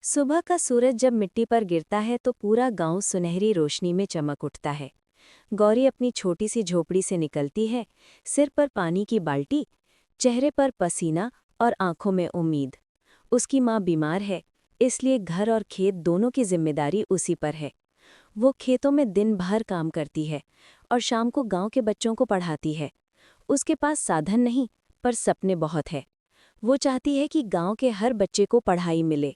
सुबह का सूरज जब मिट्टी पर गिरता है तो पूरा गांव सुनहरी रोशनी में चमक उठता है। गौरी अपनी छोटी सी झोपड़ी से निकलती है, सिर पर पानी की बाल्टी, चेहरे पर पसीना और आंखों में उम्मीद। उसकी माँ बीमार है, इसलिए घर और खेत दोनों की जिम्मेदारी उसी पर है। वो खेतों में दिन भर काम करती है और शाम को गांव के बच्चों को पढ़ाती है। उसके पास साधन नहीं, पर सपने बहुत है। वो चाहती है कि गांव के हर बच्चे को पढ़ाई मिले।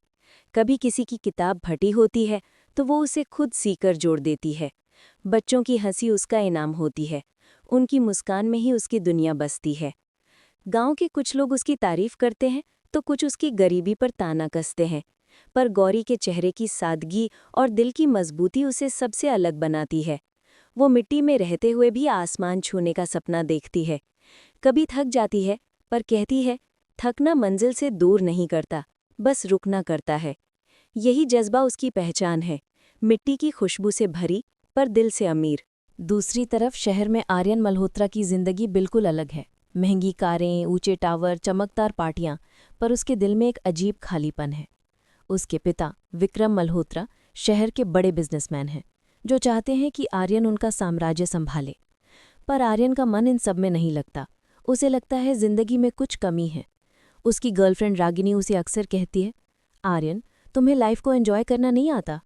कभी किसी की किताब फटी होती है तो वो उसे खुद सीकर जोड़ देती है। बच्चों की हंसी उसका इनाम होती है। उनकी मुस्कान में ही उसकी दुनिया बसती है। गांव के कुछ लोग उसकी तारीफ करते हैं तो कुछ उसकी गरीबी पर ताना कसते हैं। पर गौरी के चेहरे की सादगी और दिल की मजबूती उसे सबसे अलग बनाती है। वो मिट्टी में रहते हुए भी आसमान छूने का सपना देखती है। कभी थक जाती है, पर कहती है, थकना मंजिल से दूर नहीं करता, बस रुकना करता है। यही जज्बा उसकी पहचान है, मिट्टी की खुशबू से भरी पर दिल से अमीर। दूसरी तरफ शहर में आर्यन मल्होत्रा की जिंदगी बिल्कुल अलग है। महंगी कारें, ऊंचे टावर, चमकदार पार्टियां, पर उसके दिल में एक अजीब खालीपन है। उसके पिता विक्रम मल्होत्रा शहर के बड़े बिजनेसमैन हैं, जो चाहते हैं कि आर्यन उनका साम्राज्य संभाले। पर आर्यन का मन इन सब में नहीं लगता। उसे लगता है जिंदगी में कुछ कमी है। उसकी गर्लफ्रेंड रागिनी उसे अक्सर कहती है, आर्यन, तुम्हें लाइफ को एंजॉय करना नहीं आता।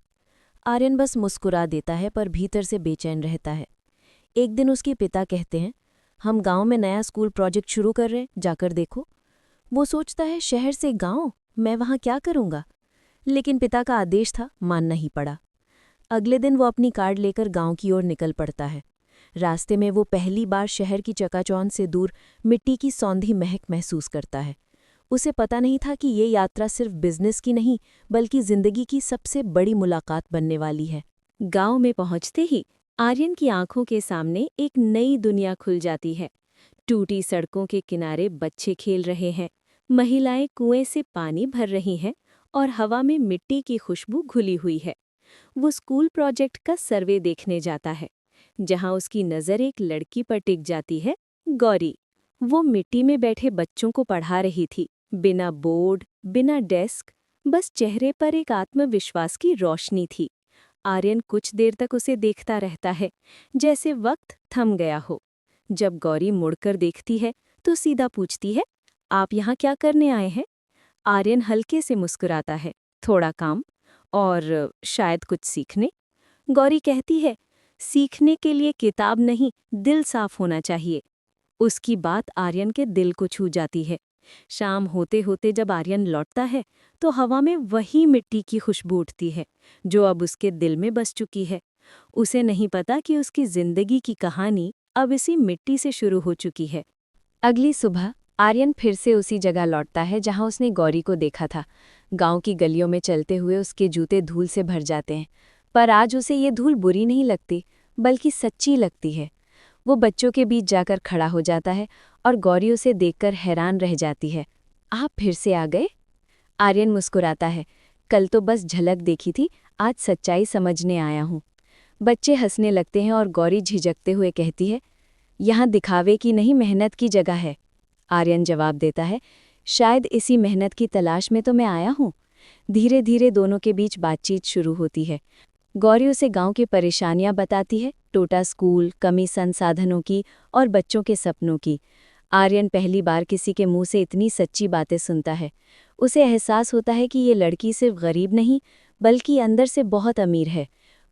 आर्यन बस मुस्कुरा देता है, पर भीतर से बेचैन रहता है। एक दिन उसके पिता कहते हैं, हम गांव में नया स्कूल प्रोजेक्ट शुरू कर रहे हैं, जाकर देखो। वो सोचता है, शहर से गांव, मैं वहां क्या करूंगा। लेकिन पिता का आदेश था, मानना ही पड़ा। अगले दिन वो अपनी कार्ड लेकर गांव की ओर निकल पड़ता है। रास्ते में वो पहली बार शहर की चकाचौंध से दूर मिट्टी की सौंधी महक महसूस करता है। उसे पता नहीं था कि ये यात्रा सिर्फ बिजनेस की नहीं, बल्कि जिंदगी की सबसे बड़ी मुलाकात बनने वाली है। गांव में पहुंचते ही आर्यन की आंखों के सामने एक नई दुनिया खुल जाती है। टूटी सड़कों के किनारे बच्चे खेल रहे हैं, महिलाएं कुएं से पानी भर रही हैं और हवा में मिट्टी की खुशबू घुली हुई है। वो स्कूल प्रोजेक्ट का सर्वे देखने जाता है, जहां उसकी नज़र एक लड़की पर टिक जाती है, गौरी। वो मिट्टी में बैठे बच्चों को पढ़ा रही थी, बिना बोर्ड, बिना डेस्क, बस चेहरे पर एक आत्मविश्वास की रोशनी थी। आर्यन कुछ देर तक उसे देखता रहता है, जैसे वक्त थम गया हो। जब गौरी मुड़कर देखती है तो सीधा पूछती है, आप यहाँ क्या करने आए हैं? आर्यन हल्के से मुस्कुराता है, थोड़ा काम और शायद कुछ सीखने। गौरी कहती है, सीखने के लिए किताब नहीं, दिल साफ होना चाहिए। उसकी बात आर्यन के दिल को छू जाती है। शाम होते होते जब आर्यन लौटता है तो हवा में वही मिट्टी की खुशबू उठती है, जो अब उसके दिल में बस चुकी है। उसे नहीं पता कि उसकी जिंदगी की कहानी अब इसी मिट्टी से शुरू हो चुकी है। अगली सुबह आर्यन फिर से उसी जगह लौटता है जहां उसने गौरी को देखा था। गांव की गलियों में चलते हुए उसके जूते धूल से भर जाते हैं, पर आज उसे ये धूल बुरी नहीं लगती, बल्कि सच्ची लगती है। वो बच्चों के बीच जाकर खड़ा हो जाता है और गौरी उसे देखकर हैरान रह जाती है। आप फिर से आ गए? आर्यन मुस्कुराता है, कल तो बस झलक देखी थी, आज सच्चाई समझने आया हूँ। बच्चे हंसने लगते हैं और गौरी झिझकते हुए कहती है, यहाँ दिखावे की नहीं, मेहनत की जगह है। आर्यन जवाब देता है, शायद इसी मेहनत की तलाश में तो मैं आया हूँ। धीरे धीरे दोनों के बीच बातचीत शुरू होती है। गौरी उसे गांव की परेशानियां बताती है, टूटा स्कूल, कमी संसाधनों की और बच्चों के सपनों की। आर्यन पहली बार किसी के मुंह से इतनी सच्ची बातें सुनता है। उसे एहसास होता है कि ये लड़की सिर्फ गरीब नहीं, बल्कि अंदर से बहुत अमीर है।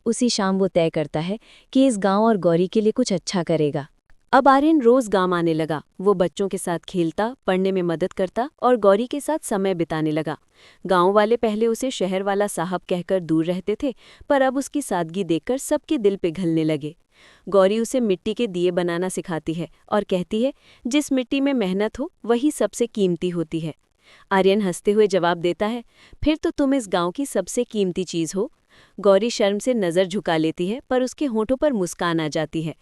उसी शाम वो तय करता है कि इस गांव और गौरी के लिए कुछ अच्छा करेगा। अब आर्यन रोज गांव आने लगा। वो बच्चों के साथ खेलता, पढ़ने में मदद करता और गौरी के साथ समय बिताने लगा। गांव वाले पहले उसे शहर वाला साहब कहकर दूर रहते थे, पर अब उसकी सादगी देखकर सबके दिल पिघलने लगे। गौरी उसे मिट्टी के दिए बनाना सिखाती है और कहती है, जिस मिट्टी में मेहनत हो वही सबसे कीमती होती है। आर्यन हंसते हुए जवाब देता है, फिर तो तुम इस गांव की सबसे कीमती चीज हो। गौरी शर्म से नजर झुका लेती है, पर उसके होठों पर मुस्कान आ जाती है।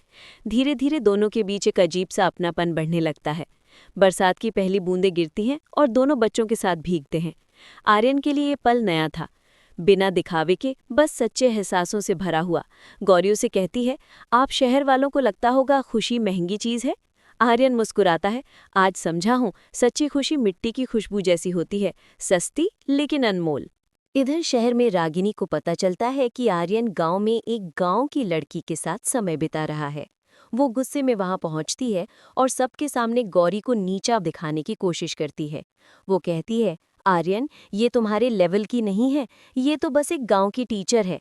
धीरे धीरे दोनों के बीच एक अजीब सा अपनापन बढ़ने लगता है। बरसात की पहली बूंदें गिरती हैं और दोनों बच्चों के साथ भीगते हैं। आर्यन के लिए ये पल नया था, बिना दिखावे के, बस सच्चे एहसासों से भरा हुआ। गौरी उसे कहती है, आप शहर वालों को लगता होगा खुशी महंगी चीज है। आर्यन मुस्कुराता है, आज समझा हूं, सच्ची खुशी मिट्टी की खुशबू जैसी होती है, सस्ती लेकिन अनमोल। इधर शहर में रागिनी को पता चलता है कि आर्यन गांव में एक गांव की लड़की के साथ समय बिता रहा है। वो गुस्से में वहां पहुंचती है और सबके सामने गौरी को नीचा दिखाने की कोशिश करती है। वो कहती है, आर्यन, ये तुम्हारे लेवल की नहीं है, ये तो बस एक गांव की टीचर है।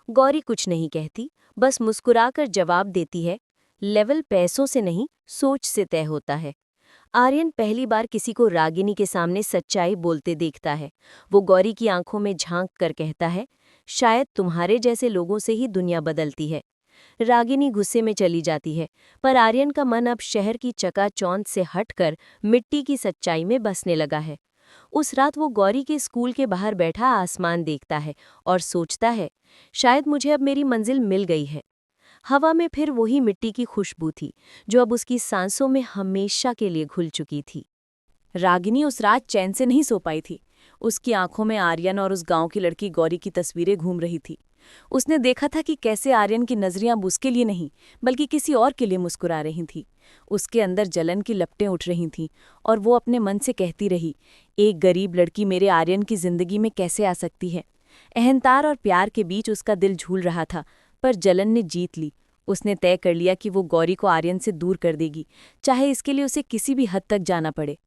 गौरी कुछ नहीं कहती, बस मुस्कुराकर जवाब देती है, लेवल पैसों से नहीं, सोच से तय होता है। आर्यन पहली बार किसी को रागिनी के सामने सच्चाई बोलते देखता है। वो गौरी की आंखों में झांक कर कहता है, शायद तुम्हारे जैसे लोगों से ही दुनिया बदलती है। रागिनी गुस्से में चली जाती है, पर आर्यन का मन अब शहर की चकाचौंध से हटकर मिट्टी की सच्चाई में बसने लगा है। उस रात वो गौरी के स्कूल के बाहर बैठा आसमान देखता है और सोचता है, शायद मुझे अब मेरी मंजिल मिल गई है। हवा में फिर वही मिट्टी की खुशबू थी, जो अब उसकी सांसों में हमेशा के लिए घुल चुकी थी। रागिनी उस रात चैन से नहीं सो पाई थी। उसकी आंखों में आर्यन और उस गांव की लड़की गौरी की तस्वीरें घूम रही थी। उसने देखा था कि कैसे आर्यन की नजरियां अब उसके लिए नहीं, बल्कि किसी और के लिए मुस्कुरा रही थीं। उसके अंदर जलन की लपटें उठ रही थीं और वो अपने मन से कहती रही, एक गरीब लड़की मेरे आर्यन की जिंदगी में कैसे आ सकती है। अहंकार और प्यार के बीच उसका दिल झूल रहा था, पर जलन ने जीत ली। उसने तय कर लिया कि वो गौरी को आर्यन से दूर कर देगी, चाहे इसके लिए उसे किसी भी हद तक जाना पड़े।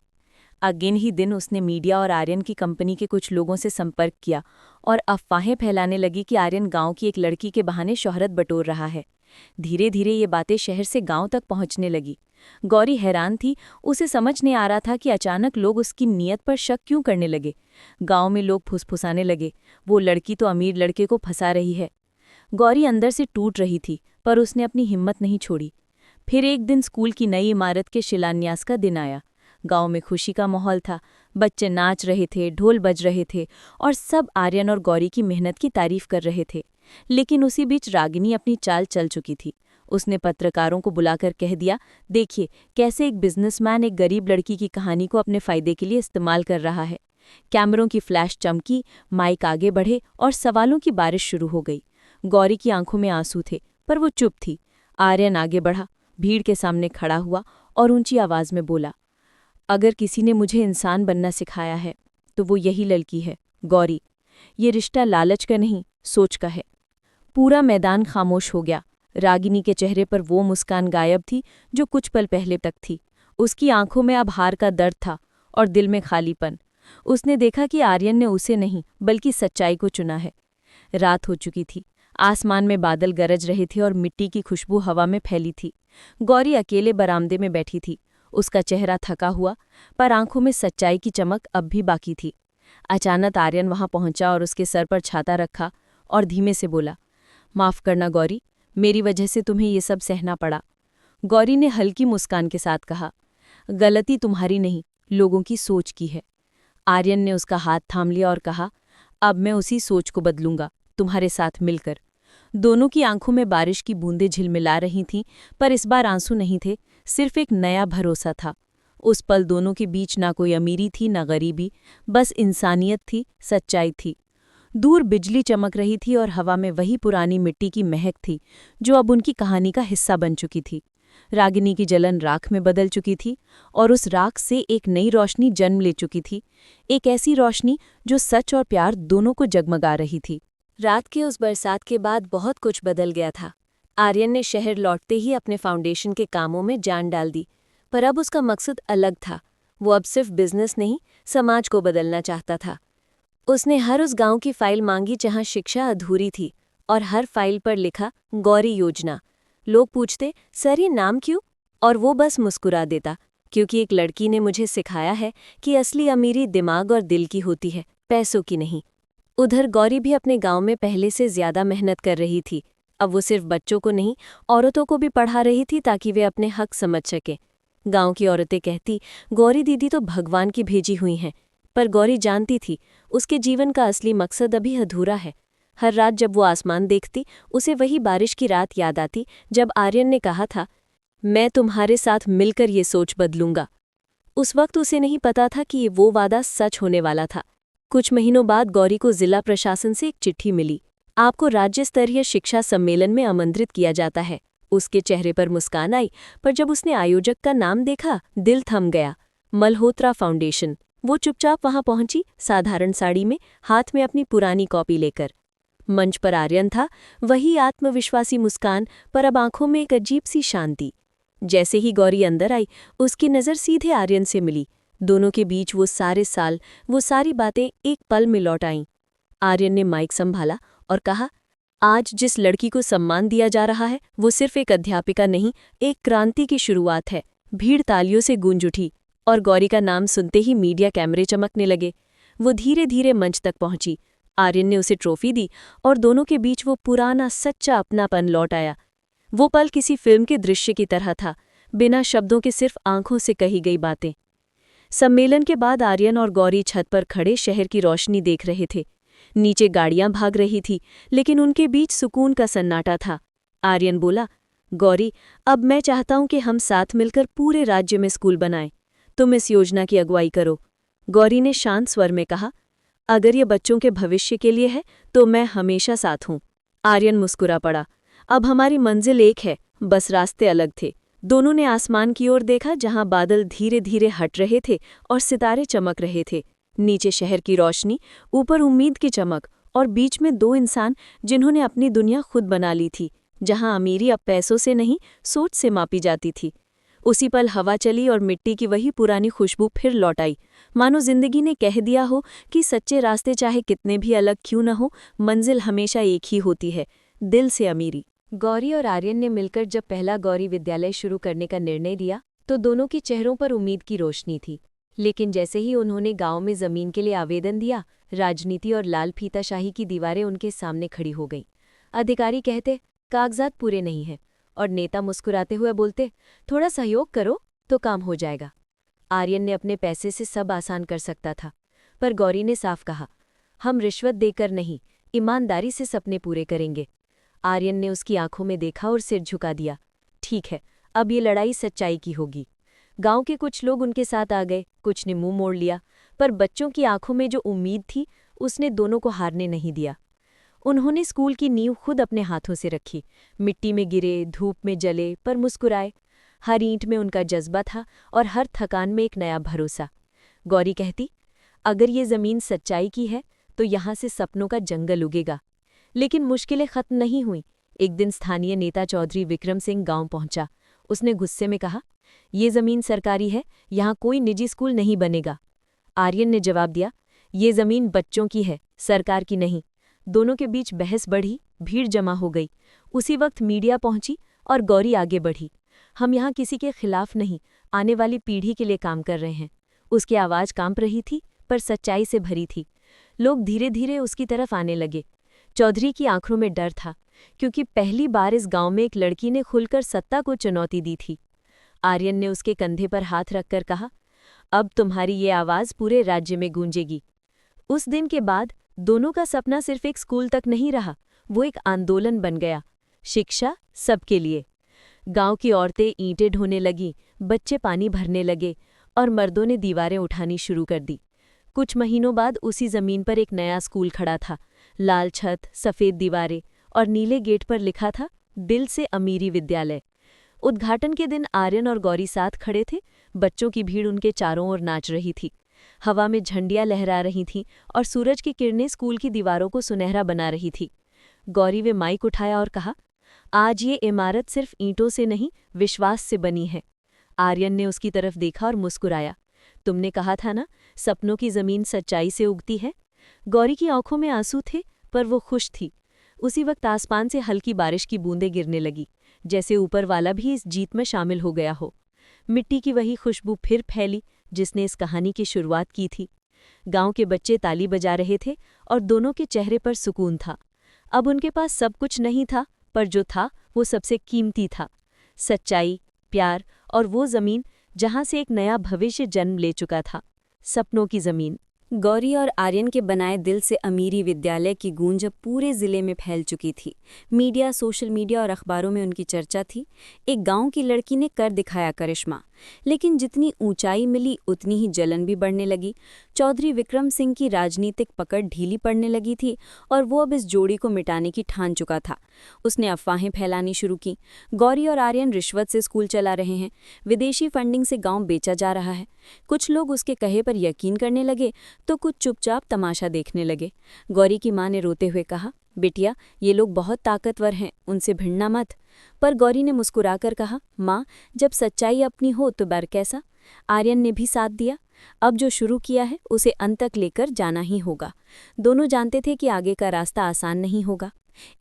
अगिन ही दिन उसने मीडिया और आर्यन की कंपनी के कुछ लोगों से संपर्क किया और अफवाहें फैलाने लगी कि आर्यन गांव की एक लड़की के बहाने शोहरत बटोर रहा है। धीरे धीरे ये बातें शहर से गांव तक पहुंचने लगी। गौरी हैरान थी, उसे समझ नहीं आ रहा था कि अचानक लोग उसकी नीयत पर शक क्यों करने लगे। गांव में लोग फुसफुसाने लगे, वो लड़की तो अमीर लड़के को फंसा रही है। गौरी अंदर से टूट रही थी, पर उसने अपनी हिम्मत नहीं छोड़ी। फिर एक दिन स्कूल की नई इमारत के शिलान्यास का दिन आया। गांव में खुशी का माहौल था, बच्चे नाच रहे थे, ढोल बज रहे थे और सब आर्यन और गौरी की मेहनत की तारीफ कर रहे थे। लेकिन उसी बीच रागिनी अपनी चाल चल चुकी थी। उसने पत्रकारों को बुलाकर कह दिया, देखिए कैसे एक बिजनेसमैन एक गरीब लड़की की कहानी को अपने फायदे के लिए इस्तेमाल कर रहा है। कैमरों की फ्लैश चमकी, माइक आगे बढ़े और सवालों की बारिश शुरू हो गई। गौरी की आंखों में आंसू थे, पर वो चुप थी। आर्यन आगे बढ़ा, भीड़ के सामने खड़ा हुआ और ऊंची आवाज में बोला, अगर किसी ने मुझे इंसान बनना सिखाया है तो वो यही लड़की है, गौरी। ये रिश्ता लालच का नहीं, सोच का है। पूरा मैदान खामोश हो गया। रागिनी के चेहरे पर वो मुस्कान गायब थी जो कुछ पल पहले तक थी। उसकी आंखों में अब हार का दर्द था और दिल में खालीपन। उसने देखा कि आर्यन ने उसे नहीं बल्कि सच्चाई को चुना है। रात हो चुकी थी, आसमान में बादल गरज रहे थे और मिट्टी की खुशबू हवा में फैली थी। गौरी अकेले बरामदे में बैठी थी। उसका चेहरा थका हुआ, पर आंखों में सच्चाई की चमक अब भी बाकी थी। अचानक आर्यन वहां पहुंचा और उसके सर पर छाता रखा और धीमे से बोला, माफ करना गौरी, मेरी वजह से तुम्हें ये सब सहना पड़ा। गौरी ने हल्की मुस्कान के साथ कहा, गलती तुम्हारी नहीं, लोगों की सोच की है। आर्यन ने उसका हाथ थाम लिया और कहा, अब मैं उसी सोच को बदलूंगा, तुम्हारे साथ मिलकर। दोनों की आंखों में बारिश की बूंदें झिलमिला रही थीं, पर इस बार आंसू नहीं थे, सिर्फ एक नया भरोसा था। उस पल दोनों के बीच ना कोई अमीरी थी ना गरीबी, बस इंसानियत थी, सच्चाई थी। दूर बिजली चमक रही थी और हवा में वही पुरानी मिट्टी की महक थी जो अब उनकी कहानी का हिस्सा बन चुकी थी। रागिनी की जलन राख में बदल चुकी थी और उस राख से एक नई रोशनी जन्म ले चुकी थी, एक ऐसी रोशनी जो सच और प्यार दोनों को जगमगा रही थी। रात के उस बरसात के बाद बहुत कुछ बदल गया था। आर्यन ने शहर लौटते ही अपने फाउंडेशन के कामों में जान डाल दी, पर अब उसका मकसद अलग था। वो अब सिर्फ बिजनेस नहीं, समाज को बदलना चाहता था। उसने हर उस गांव की फाइल मांगी जहां शिक्षा अधूरी थी, और हर फाइल पर लिखा गौरी योजना। लोग पूछते, सर ये नाम क्यों? और वो बस मुस्कुरा देता, क्योंकि एक लड़की ने मुझे सिखाया है कि असली अमीरी दिमाग और दिल की होती है, पैसों की नहीं। उधर गौरी भी अपने गांव में पहले से ज्यादा मेहनत कर रही थी। अब वो सिर्फ बच्चों को नहीं, औरतों को भी पढ़ा रही थी ताकि वे अपने हक समझ सकें। गांव की औरतें कहती, गौरी दीदी तो भगवान की भेजी हुई हैं। पर गौरी जानती थी, उसके जीवन का असली मकसद अभी अधूरा है। हर रात जब वो आसमान देखती, उसे वही बारिश की रात याद आती जब आर्यन ने कहा था, मैं तुम्हारे साथ मिलकर ये सोच बदलूंगा। उस वक्त उसे नहीं पता था कि वो वादा सच होने वाला था। कुछ महीनों बाद गौरी को जिला प्रशासन से एक चिट्ठी मिली, आपको राज्य स्तरीय शिक्षा सम्मेलन में आमंत्रित किया जाता है। उसके चेहरे पर मुस्कान आई, पर जब उसने आयोजक का नाम देखा, दिल थम गया। मल्होत्रा फाउंडेशन। वो चुपचाप वहां पहुंची, साधारण साड़ी में, हाथ में अपनी पुरानी कॉपी लेकर। मंच पर आर्यन था, वही आत्मविश्वासी मुस्कान, पर अब आंखों में एक अजीब सी शांति। जैसे ही गौरी अंदर आई, उसकी नज़र सीधे आर्यन से मिली। दोनों के बीच वो सारे साल, वो सारी बातें एक पल में लौट आईं। आर्यन ने माइक संभाला और कहा, आज जिस लड़की को सम्मान दिया जा रहा है, वो सिर्फ एक अध्यापिका नहीं, एक क्रांति की शुरुआत है। भीड़ तालियों से गूंज उठी और गौरी का नाम सुनते ही मीडिया कैमरे चमकने लगे। वो धीरे धीरे मंच तक पहुंची। आर्यन ने उसे ट्रॉफी दी और दोनों के बीच वो पुराना सच्चा अपनापन लौट आया। वो पल किसी फिल्म के दृश्य की तरह था, बिना शब्दों के सिर्फ आंखों से कही गई बातें। सम्मेलन के बाद आर्यन और गौरी छत पर खड़े शहर की रोशनी देख रहे थे। नीचे गाड़ियां भाग रही थी, लेकिन उनके बीच सुकून का सन्नाटा था। आर्यन बोला, गौरी, अब मैं चाहता हूं कि हम साथ मिलकर पूरे राज्य में स्कूल बनाएं। तुम इस योजना की अगुवाई करो। गौरी ने शांत स्वर में कहा, अगर ये बच्चों के भविष्य के लिए है तो मैं हमेशा साथ हूं। आर्यन मुस्कुरा पड़ा। अब हमारी मंजिल एक है, बस रास्ते अलग थे। दोनों ने आसमान की ओर देखा, जहां बादल धीरे धीरे हट रहे थे और सितारे चमक रहे थे। नीचे शहर की रोशनी, ऊपर उम्मीद की चमक, और बीच में दो इंसान जिन्होंने अपनी दुनिया खुद बना ली थी, जहां अमीरी अब पैसों से नहीं, सोच से मापी जाती थी। उसी पल हवा चली और मिट्टी की वही पुरानी खुशबू फिर लौट आई, मानो जिंदगी ने कह दिया हो कि सच्चे रास्ते चाहे कितने भी अलग क्यों न हो, मंजिल हमेशा एक ही होती है, दिल से अमीरी। गौरी और आर्यन ने मिलकर जब पहला गौरी विद्यालय शुरू करने का निर्णय लिया, तो दोनों के चेहरों पर उम्मीद की रोशनी थी। लेकिन जैसे ही उन्होंने गांव में जमीन के लिए आवेदन दिया, राजनीति और लाल फीताशाही की दीवारें उनके सामने खड़ी हो गईं। अधिकारी कहते, कागजात पूरे नहीं हैं, और नेता मुस्कुराते हुए बोलते, थोड़ा सहयोग करो तो काम हो जाएगा। आर्यन ने अपने पैसे से सब आसान कर सकता था, पर गौरी ने साफ कहा, हम रिश्वत देकर नहीं, ईमानदारी से सपने पूरे करेंगे। आर्यन ने उसकी आंखों में देखा और सिर झुका दिया। ठीक है, अब ये लड़ाई सच्चाई की होगी। गांव के कुछ लोग उनके साथ आ गए, कुछ ने मुंह मोड़ लिया, पर बच्चों की आंखों में जो उम्मीद थी, उसने दोनों को हारने नहीं दिया। उन्होंने स्कूल की नींव खुद अपने हाथों से रखी। मिट्टी में गिरे, धूप में जले, पर मुस्कुराए। हर ईंट में उनका जज्बा था और हर थकान में एक नया भरोसा। गौरी कहती, अगर ये जमीन सच्चाई की है तो यहाँ से सपनों का जंगल उगेगा। लेकिन मुश्किलें खत्म नहीं हुईं। एक दिन स्थानीय नेता चौधरी विक्रम सिंह गांव पहुंचा। उसने गुस्से में कहा, ये जमीन सरकारी है, यहाँ कोई निजी स्कूल नहीं बनेगा। आर्यन ने जवाब दिया, ये जमीन बच्चों की है, सरकार की नहीं। दोनों के बीच बहस बढ़ी, भीड़ जमा हो गई। उसी वक्त मीडिया पहुंची और गौरी आगे बढ़ी। हम यहाँ किसी के खिलाफ नहीं, आने वाली पीढ़ी के लिए काम कर रहे हैं। उसकी आवाज़ कांप रही थी, पर सच्चाई से भरी थी। लोग धीरे धीरे उसकी तरफ आने लगे। चौधरी की आंखों में डर था, क्योंकि पहली बार इस गांव में एक लड़की ने खुलकर सत्ता को चुनौती दी थी। आर्यन ने उसके कंधे पर हाथ रखकर कहा, अब तुम्हारी ये आवाज़ पूरे राज्य में गूंजेगी। उस दिन के बाद दोनों का सपना सिर्फ एक स्कूल तक नहीं रहा, वो एक आंदोलन बन गया। शिक्षा सबके लिए। गांव की औरतें ईंटें ढोने लगीं, बच्चे पानी भरने लगे और मर्दों ने दीवारें उठानी शुरू कर दी। कुछ महीनों बाद उसी जमीन पर एक नया स्कूल खड़ा था। लाल छत, सफ़ेद दीवारें और नीले गेट पर लिखा था, दिल से अमीरी विद्यालय। उद्घाटन के दिन आर्यन और गौरी साथ खड़े थे। बच्चों की भीड़ उनके चारों ओर नाच रही थी। हवा में झंडियां लहरा रही थीं और सूरज की किरणें स्कूल की दीवारों को सुनहरा बना रही थी। गौरी वे माइक उठाया और कहा, आज ये इमारत सिर्फ ईंटों से नहीं, विश्वास से बनी है। आर्यन ने उसकी तरफ देखा और मुस्कुराया। तुमने कहा था ना, सपनों की जमीन सच्चाई से उगती है। गौरी की आंखों में आंसू थे, पर वो खुश थी। उसी वक्त आसमान से हल्की बारिश की बूंदें गिरने लगी, जैसे ऊपर वाला भी इस जीत में शामिल हो गया हो। मिट्टी की वही खुशबू फिर फैली जिसने इस कहानी की शुरुआत की थी। गांव के बच्चे ताली बजा रहे थे और दोनों के चेहरे पर सुकून था। अब उनके पास सब कुछ नहीं था, पर जो था वो सबसे कीमती था, सच्चाई, प्यार और वो जमीन जहां से एक नया भविष्य जन्म ले चुका था, सपनों की जमीन। गौरी और आर्यन के बनाए दिल से अमीरी विद्यालय की गूंज अब पूरे जिले में फैल चुकी थी। मीडिया, सोशल मीडिया और अखबारों में उनकी चर्चा थी। एक गांव की लड़की ने कर दिखाया करिश्मा। लेकिन जितनी ऊंचाई मिली, उतनी ही जलन भी बढ़ने लगी। चौधरी विक्रम सिंह की राजनीतिक पकड़ ढीली पड़ने लगी थी और वो अब इस जोड़ी को मिटाने की ठान चुका था। उसने अफवाहें फैलानी शुरू की। गौरी और आर्यन रिश्वत से स्कूल चला रहे हैं, विदेशी फंडिंग से गांव बेचा जा रहा है। कुछ लोग उसके कहे पर यकीन करने लगे तो कुछ चुपचाप तमाशा देखने लगे। गौरी की मां ने रोते हुए कहा, बेटिया, ये लोग बहुत ताकतवर हैं, उनसे भिड़ना मत। पर गौरी ने मुस्कुराकर कहा, माँ, जब सच्चाई अपनी हो तो डर कैसा। आर्यन ने भी साथ दिया। अब जो शुरू किया है उसे अंत तक लेकर जाना ही होगा। दोनों जानते थे कि आगे का रास्ता आसान नहीं होगा।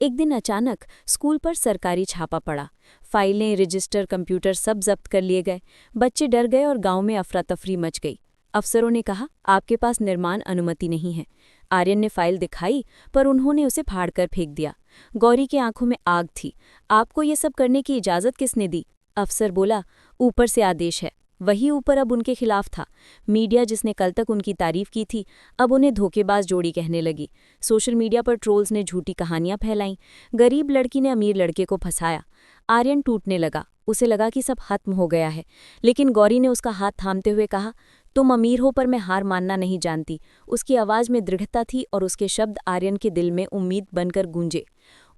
एक दिन अचानक स्कूल पर सरकारी छापा पड़ा। फाइलें, रजिस्टर, कंप्यूटर सब जब्त कर लिए गए। बच्चे डर गए और गांव में अफरा तफरी मच गई। अफसरों ने कहा, आपके पास निर्माण अनुमति नहीं है। आर्यन ने फाइल दिखाई, पर उन्होंने उसे फाड़कर फेंक दिया। गौरी की आंखों में आग थी। आपको ये सब करने की इजाजत किसने दी? अफसर बोला, ऊपर से आदेश है। वही ऊपर अब उनके खिलाफ था। मीडिया, जिसने कल तक उनकी तारीफ की थी, अब उन्हें धोखेबाज जोड़ी कहने लगी। सोशल मीडिया पर ट्रोल्स ने झूठी कहानियां फैलाईं। गरीब लड़की ने अमीर लड़के को फंसाया। आर्यन टूटने लगा। उसे लगा कि सब खत्म हो गया है, लेकिन गौरी ने उसका हाथ थामते हुए कहा, तुम अमीर हो पर मैं हार मानना नहीं जानती। उसकी आवाज़ में दृढ़ता थी और उसके शब्द आर्यन के दिल में उम्मीद बनकर गूंजे।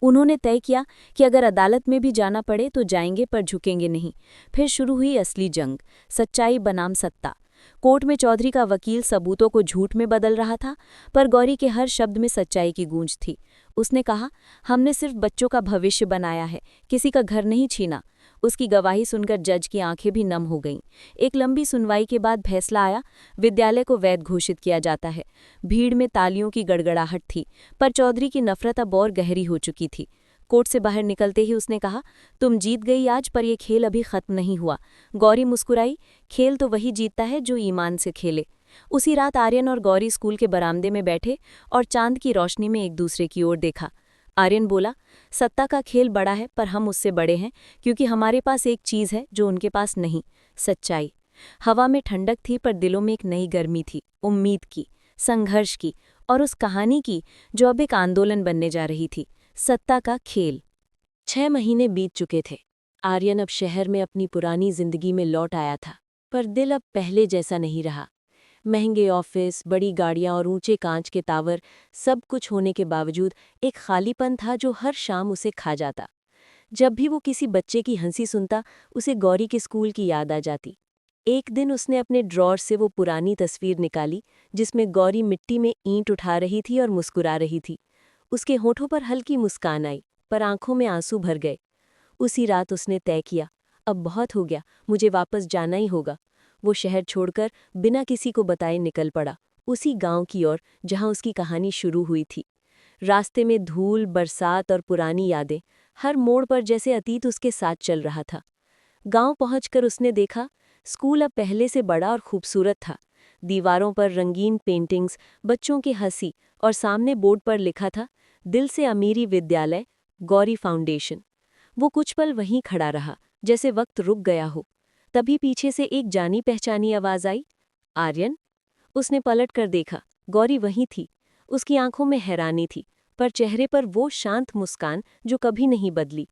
उन्होंने तय किया कि अगर अदालत में भी जाना पड़े तो जाएंगे, पर झुकेंगे नहीं। फिर शुरू हुई असली जंग, सच्चाई बनाम सत्ता। कोर्ट में चौधरी का वकील सबूतों को झूठ में बदल रहा था, पर गौरी के हर शब्द में सच्चाई की गूंज थी। उसने कहा, हमने सिर्फ बच्चों का भविष्य बनाया है, किसी का घर नहीं छीना। उसकी गवाही सुनकर जज की आंखें भी नम हो गईं। एक लंबी सुनवाई के बाद फैसला आया, विद्यालय को वैध घोषित किया जाता है। भीड़ में तालियों की गड़गड़ाहट थी, पर चौधरी की नफरत अब और गहरी हो चुकी थी। कोर्ट से बाहर निकलते ही उसने कहा, तुम जीत गई आज, पर यह खेल अभी खत्म नहीं हुआ। गौरी मुस्कुराई, खेल तो वही जीतता है जो ईमान से खेले। उसी रात आर्यन और गौरी स्कूल के बरामदे में बैठे और चांद की रोशनी में एक दूसरे की ओर देखा। आर्यन बोला, सत्ता का खेल बड़ा है, पर हम उससे बड़े हैं, क्योंकि हमारे पास एक चीज़ है जो उनके पास नहीं, सच्चाई। हवा में ठंडक थी, पर दिलों में एक नई गर्मी थी, उम्मीद की, संघर्ष की, और उस कहानी की जो अब एक आंदोलन बनने जा रही थी, सत्ता का खेल। 6 महीने बीत चुके थे। आर्यन अब शहर में अपनी पुरानी जिंदगी में लौट आया था, पर दिल अब पहले जैसा नहीं रहा। महंगे ऑफिस, बड़ी गाड़ियां और ऊंचे कांच के टावर, सब कुछ होने के बावजूद एक खालीपन था जो हर शाम उसे खा जाता। जब भी वो किसी बच्चे की हंसी सुनता, उसे गौरी के स्कूल की याद आ जाती। एक दिन उसने अपने ड्रॉर से वो पुरानी तस्वीर निकाली जिसमें गौरी मिट्टी में ईंट उठा रही थी और मुस्कुरा रही थी। उसके होठों पर हल्की मुस्कान आई, पर आंखों में आंसू भर गए। उसी रात उसने तय किया, अब बहुत हो गया, मुझे वापस जाना ही होगा। वो शहर छोड़कर बिना किसी को बताए निकल पड़ा, उसी गांव की ओर जहां उसकी कहानी शुरू हुई थी। रास्ते में धूल, बरसात और पुरानी यादें, हर मोड़ पर जैसे अतीत उसके साथ चल रहा था। गांव पहुंचकर उसने देखा, स्कूल अब पहले से बड़ा और खूबसूरत था। दीवारों पर रंगीन पेंटिंग्स, बच्चों की हंसी, और सामने बोर्ड पर लिखा था, दिल से अमीरी विद्यालय, गौरी फाउंडेशन। वो कुछ पल वहीं खड़ा रहा, जैसे वक्त रुक गया हो। तभी पीछे से एक जानी पहचानी आवाज आई, आर्यन। उसने पलट कर देखा, गौरी वहीं थी। उसकी आंखों में हैरानी थी, पर चेहरे पर वो शांत मुस्कान जो कभी नहीं बदली।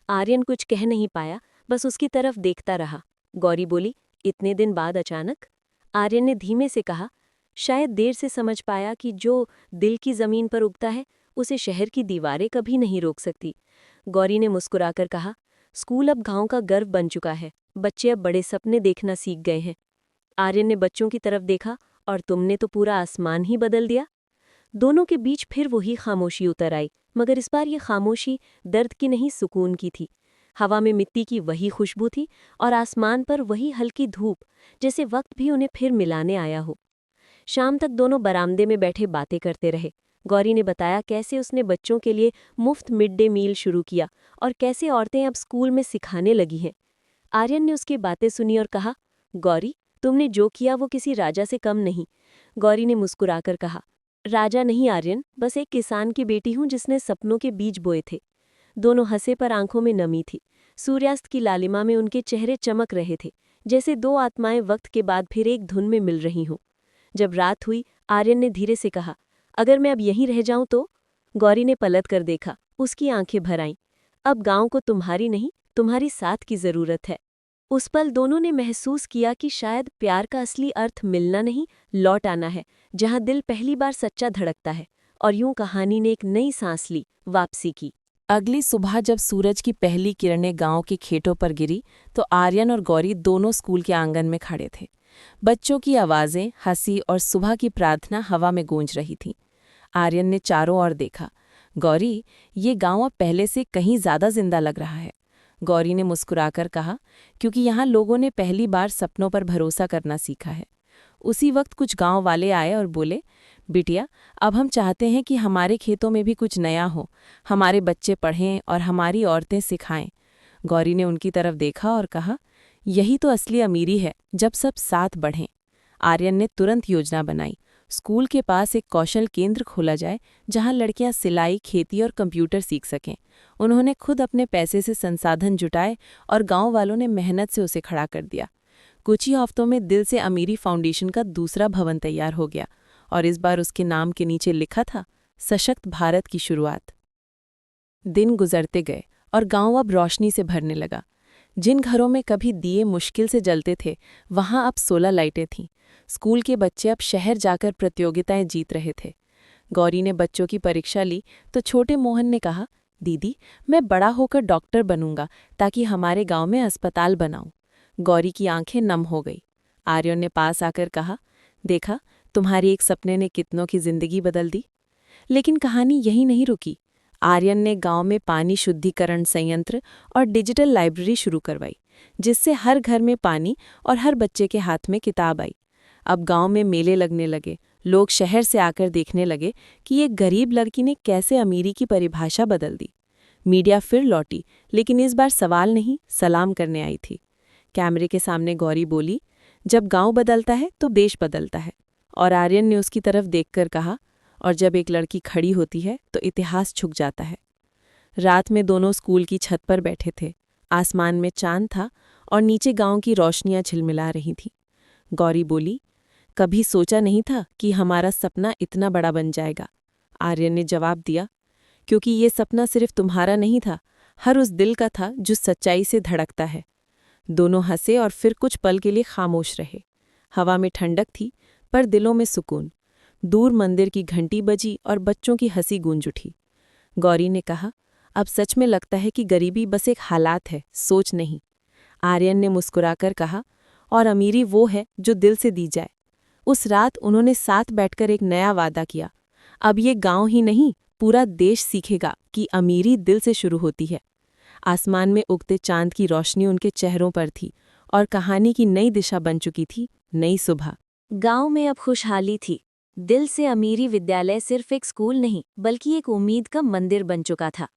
आर्यन कुछ कह नहीं पाया, बस उसकी तरफ देखता रहा। गौरी बोली, इतने दिन बाद अचानक? आर्यन ने धीमे से कहा, शायद देर से समझ पाया कि जो दिल की जमीन पर उगता है, उसे शहर की दीवारें कभी नहीं रोक सकती। गौरी ने मुस्कुराकर कहा, स्कूल अब गांव का गर्व बन चुका है, बच्चे अब बड़े सपने देखना सीख गए हैं। आर्यन ने बच्चों की तरफ देखा, और तुमने तो पूरा आसमान ही बदल दिया। दोनों के बीच फिर वही खामोशी उतर आई, मगर इस बार ये खामोशी दर्द की नहीं, सुकून की थी। हवा में मिट्टी की वही खुशबू थी और आसमान पर वही हल्की धूप, जैसे वक्त भी उन्हें फिर मिलाने आया हो। शाम तक दोनों बरामदे में बैठे बातें करते रहे। गौरी ने बताया कैसे उसने बच्चों के लिए मुफ्त मिड डे मील शुरू किया और कैसे औरतें अब स्कूल में सिखाने लगी हैं। आर्यन ने उसकी बातें सुनी और कहा, गौरी, तुमने जो किया वो किसी राजा से कम नहीं। गौरी ने मुस्कुराकर कहा, राजा नहीं आर्यन, बस एक किसान की बेटी हूं जिसने सपनों के बीज बोए थे। दोनों हंसे, पर आंखों में नमी थी। सूर्यास्त की लालिमा में उनके चेहरे चमक रहे थे, जैसे दो आत्माएं वक्त के बाद फिर एक धुन में मिल रही हों। जब रात हुई, आर्यन ने धीरे से कहा, अगर मैं अब यहीं रह जाऊं तो? गौरी ने पलट कर देखा, उसकी आंखें भर आईं। अब गांव को तुम्हारी नहीं, तुम्हारी साथ की जरूरत है। उस पल दोनों ने महसूस किया कि शायद प्यार का असली अर्थ मिलना नहीं, लौट आना है, जहां दिल पहली बार सच्चा धड़कता है। और यूं कहानी ने एक नई सांस ली, वापसी की। अगली सुबह जब सूरज की पहली किरणें गांव के खेतों पर गिरी तो आर्यन और गौरी दोनों स्कूल के आंगन में खड़े थे। बच्चों की आवाज़ें, हंसी और सुबह की प्रार्थना हवा में गूंज रही थीं। आर्यन ने चारों ओर देखा। गौरी, ये गांव अब पहले से कहीं ज़्यादा जिंदा लग रहा है। गौरी ने मुस्कुराकर कहा, क्योंकि यहाँ लोगों ने पहली बार सपनों पर भरोसा करना सीखा है। उसी वक्त कुछ गांव वाले आए और बोले, बिटिया, अब हम चाहते हैं कि हमारे खेतों में भी कुछ नया हो, हमारे बच्चे पढ़ें और हमारी औरतें सिखाएं। गौरी ने उनकी तरफ देखा और कहा, यही तो असली अमीरी है, जब सब साथ बढ़ें। आर्यन ने तुरंत योजना बनाई। स्कूल के पास एक कौशल केंद्र खोला जाए, जहां लड़कियां सिलाई, खेती और कंप्यूटर सीख सकें। उन्होंने खुद अपने पैसे से संसाधन जुटाए और गांव वालों ने मेहनत से उसे खड़ा कर दिया। कुछ ही हफ्तों में दिल से अमीरी फाउंडेशन का दूसरा भवन तैयार हो गया और इस बार उसके नाम के नीचे लिखा था, सशक्त भारत की शुरुआत। दिन गुजरते गए और गांव अब रोशनी से भरने लगा। जिन घरों में कभी दिए मुश्किल से जलते थे, वहां अब 16 लाइटें थीं। स्कूल के बच्चे अब शहर जाकर प्रतियोगिताएं जीत रहे थे। गौरी ने बच्चों की परीक्षा ली तो छोटे मोहन ने कहा, दीदी, मैं बड़ा होकर डॉक्टर बनूंगा ताकि हमारे गांव में अस्पताल बनाऊं। गौरी की आंखें नम हो गई। आर्यन ने पास आकर कहा, देखा, तुम्हारी एक सपने ने कितनों की जिंदगी बदल दी। लेकिन कहानी यहीं नहीं रुकी। आर्यन ने गांव में पानी शुद्धिकरण संयंत्र और डिजिटल लाइब्रेरी शुरू करवाई, जिससे हर घर में पानी और हर बच्चे के हाथ में किताब आई। अब गांव में मेले लगने लगे। लोग शहर से आकर देखने लगे कि एक गरीब लड़की ने कैसे अमीरी की परिभाषा बदल दी। मीडिया फिर लौटी, लेकिन इस बार सवाल नहीं, सलाम करने आई थी। कैमरे के सामने गौरी बोली, जब गांव बदलता है तो देश बदलता है। और आर्यन ने उसकी तरफ देखकर कहा, और जब एक लड़की खड़ी होती है तो इतिहास झुक जाता है। रात में दोनों स्कूल की छत पर बैठे थे। आसमान में चांद था और नीचे गांव की रोशनियां झिलमिला रही थीं। गौरी बोली, कभी सोचा नहीं था कि हमारा सपना इतना बड़ा बन जाएगा। आर्यन ने जवाब दिया, क्योंकि ये सपना सिर्फ तुम्हारा नहीं था, हर उस दिल का था जो सच्चाई से धड़कता है। दोनों हंसे और फिर कुछ पल के लिए खामोश रहे। हवा में ठंडक थी, पर दिलों में सुकून। दूर मंदिर की घंटी बजी और बच्चों की हंसी गूंज उठी। गौरी ने कहा, अब सच में लगता है कि गरीबी बस एक हालात है, सोच नहीं। आर्यन ने मुस्कुराकर कहा, और अमीरी वो है जो दिल से दी जाए। उस रात उन्होंने साथ बैठकर एक नया वादा किया, अब ये गांव ही नहीं, पूरा देश सीखेगा कि अमीरी दिल से शुरू होती है। आसमान में उगते चांद की रोशनी उनके चेहरों पर थी और कहानी की नई दिशा बन चुकी थी, नई सुबह। गांव में अब खुशहाली थी। दिल से अमीरी विद्यालय सिर्फ एक स्कूल नहीं, बल्कि एक उम्मीद का मंदिर बन चुका था।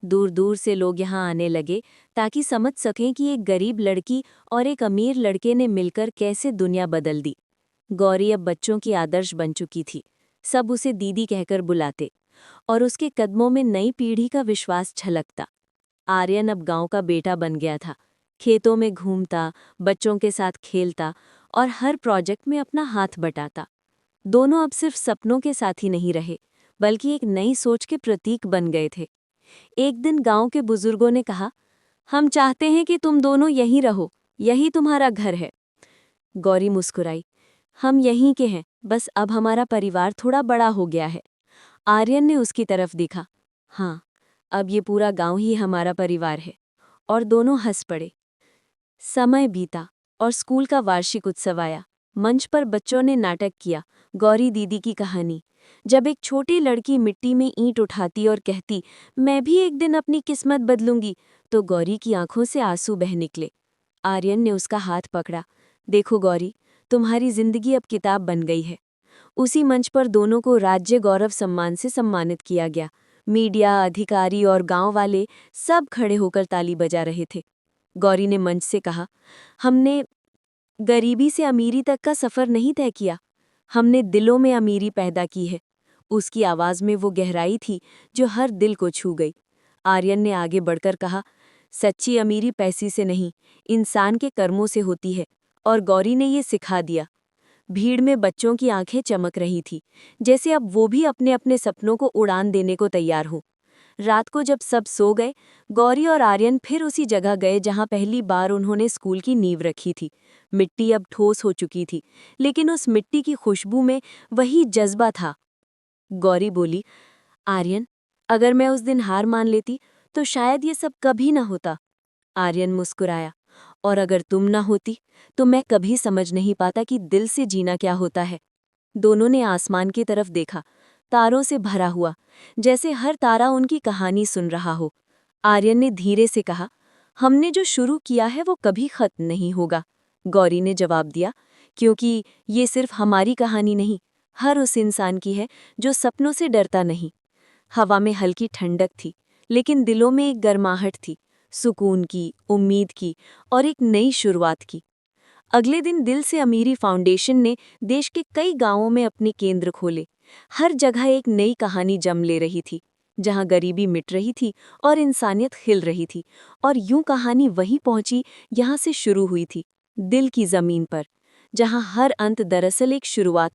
दूर दूर से लोग यहाँ आने लगे ताकि समझ सकें कि एक गरीब लड़की और एक अमीर लड़के ने मिलकर कैसे दुनिया बदल दी। गौरी अब बच्चों की आदर्श बन चुकी थी। सब उसे दीदी कहकर बुलाते और उसके कदमों में नई पीढ़ी का विश्वास झलकता। आर्यन अब गांव का बेटा बन गया था। खेतों में घूमता, बच्चों के साथ खेलता और हर प्रोजेक्ट में अपना हाथ बटाता। दोनों अब सिर्फ सपनों के साथ ही नहीं रहे, बल्कि एक नई सोच के प्रतीक बन गए थे। एक दिन गांव के बुजुर्गों ने कहा, हम चाहते हैं कि तुम दोनों यहीं रहो, यही तुम्हारा घर है। गौरी मुस्कुराई, हम यहीं के हैं, बस अब हमारा परिवार थोड़ा बड़ा हो गया है। आर्यन ने उसकी तरफ देखा, हाँ, अब ये पूरा गांव ही हमारा परिवार है। और दोनों हंस पड़े। समय बीता और स्कूल का वार्षिक उत्सव आया। मंच पर बच्चों ने नाटक किया, गौरी दीदी की कहानी। जब एक छोटी लड़की मिट्टी में ईंट उठाती और कहती, मैं भी एक दिन अपनी किस्मत बदलूंगी, तो गौरी की आंखों से आंसू बह निकले। आर्यन ने उसका हाथ पकड़ा, देखो गौरी, तुम्हारी जिंदगी अब किताब बन गई है। उसी मंच पर दोनों को राज्य गौरव सम्मान से सम्मानित किया गया। मीडिया, अधिकारी और गांव वाले सब खड़े होकर ताली बजा रहे थे। गौरी ने मंच से कहा, हमने गरीबी से अमीरी तक का सफर नहीं तय किया, हमने दिलों में अमीरी पैदा की है। उसकी आवाज में वो गहराई थी जो हर दिल को छू गई। आर्यन ने आगे बढ़कर कहा, सच्ची अमीरी पैसे से नहीं, इंसान के कर्मों से होती है। और गौरी ने ये सिखा दिया। भीड़ में बच्चों की आंखें चमक रही थी, जैसे अब वो भी अपने अपने सपनों को उड़ान देने को तैयार हों। रात को जब सब सो गए, गौरी और आर्यन फिर उसी जगह गए जहां पहली बार उन्होंने स्कूल की नींव रखी थी। मिट्टी अब ठोस हो चुकी थी, लेकिन उस मिट्टी की खुशबू में वही जज्बा था। गौरी बोली, आर्यन, अगर मैं उस दिन हार मान लेती तो शायद ये सब कभी न होता। आर्यन मुस्कुराया, और अगर तुम न होती तो मैं कभी समझ नहीं पाता कि दिल से जीना क्या होता है। दोनों ने आसमान की तरफ देखा, तारों से भरा हुआ, जैसे हर तारा उनकी कहानी सुन रहा हो। आर्यन ने धीरे से कहा, हमने जो शुरू किया है वो कभी खत्म नहीं होगा। गौरी ने जवाब दिया, क्योंकि ये सिर्फ हमारी कहानी नहीं, हर उस इंसान की है जो सपनों से डरता नहीं। हवा में हल्की ठंडक थी, लेकिन दिलों में एक गर्माहट थी, सुकून की, उम्मीद की और एक नई शुरुआत की। अगले दिन दिल से अमीरी फाउंडेशन ने देश के कई गांवों में अपने केंद्र खोले। हर जगह एक नई कहानी जम ले रही थी, जहां गरीबी मिट रही थी और इंसानियत खिल रही थी। और यूं कहानी वहीं पहुंची, यहां से शुरू हुई थी, दिल की जमीन पर, जहां हर अंत दरअसल एक शुरुआत